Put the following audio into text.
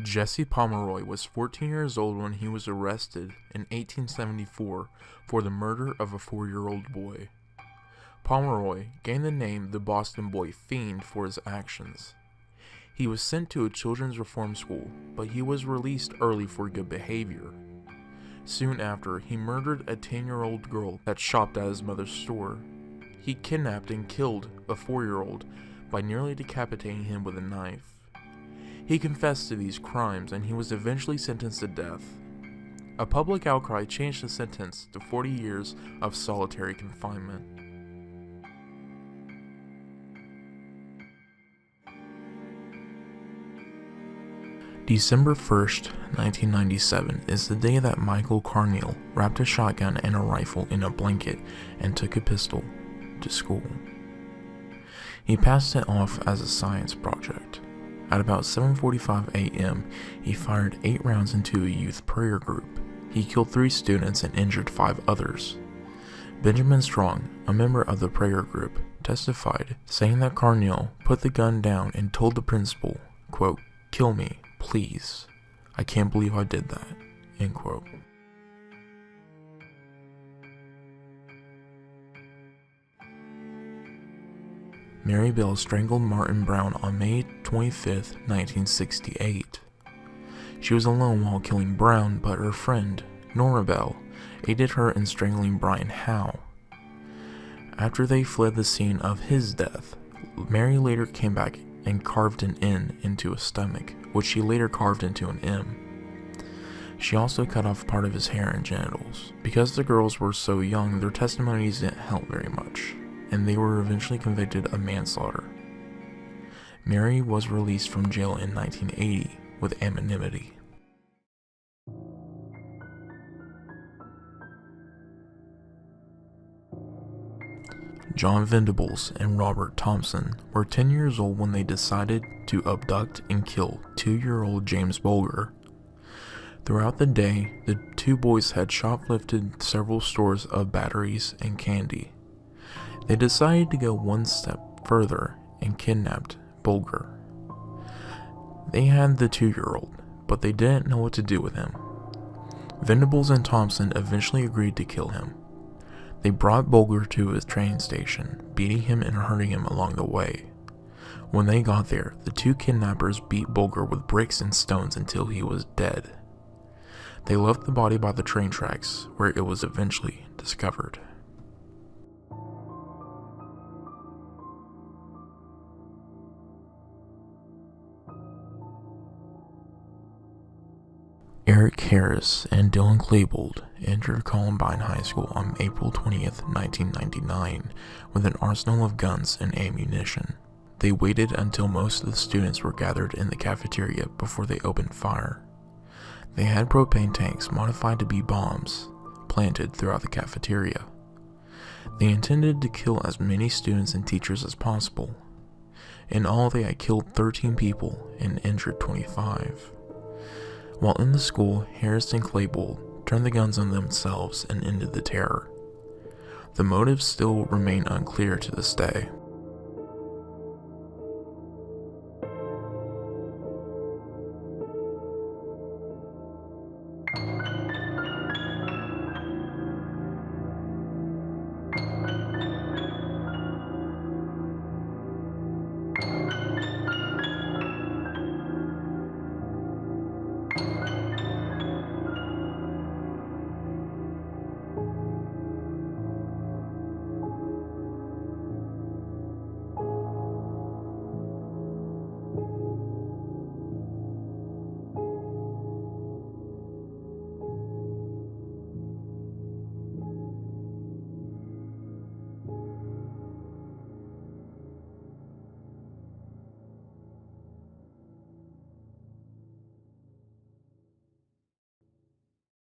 Jesse Pomeroy was 14 years old when he was arrested in 1874 for the murder of a 4-year-old boy. Pomeroy gained the name the Boston Boy Fiend for his actions. He was sent to a children's reform school, but he was released early for good behavior. Soon after, he murdered a 10-year-old girl that shopped at his mother's store. He kidnapped and killed a 4-year-old by nearly decapitating him with a knife. He confessed to these crimes and he was eventually sentenced to death. A public outcry changed the sentence to 40 years of solitary confinement. December 1st, 1997 is the day that Michael Carneal wrapped a shotgun and a rifle in a blanket and took a pistol to school. He passed it off as a science project. At about 7:45 a.m., he fired 8 rounds into a youth prayer group. He killed 3 students and injured 5 others. Benjamin Strong, a member of the prayer group, testified, saying that Carneal put the gun down and told the principal, quote, "Kill me, please. I can't believe I did that," end quote. Mary Bell strangled Martin Brown on May 25, 1968. She was alone while killing Brown, but her friend, Nora Bell, aided her in strangling Brian Howe. After they fled the scene of his death, Mary later came back and carved an N into his stomach, which she later carved into an M. She also cut off part of his hair and genitals. Because the girls were so young, their testimonies didn't help very much, and they were eventually convicted of manslaughter. Mary was released from jail in 1980 with anonymity. John Venables and Robert Thompson were 10 years old when they decided to abduct and kill 2-year-old James Bulger. Throughout the day, the 2 boys had shoplifted several stores of batteries and candy. They decided to go one step further and kidnapped Bulger. They had the 2-year-old, but they didn't know what to do with him. Venables and Thompson eventually agreed to kill him. They brought Bulger to his train station, beating him and hurting him along the way. When they got there, the 2 kidnappers beat Bulger with bricks and stones until he was dead. They left the body by the train tracks, where it was eventually discovered. Eric Harris and Dylan Klebold entered Columbine High School on April 20th, 1999 with an arsenal of guns and ammunition. They waited until most of the students were gathered in the cafeteria before they opened fire. They had propane tanks modified to be bombs planted throughout the cafeteria. They intended to kill as many students and teachers as possible. In all, they had killed 13 people and injured 25. While in the school, Harris and Klebold turned the guns on themselves and ended the terror. The motives still remain unclear to this day.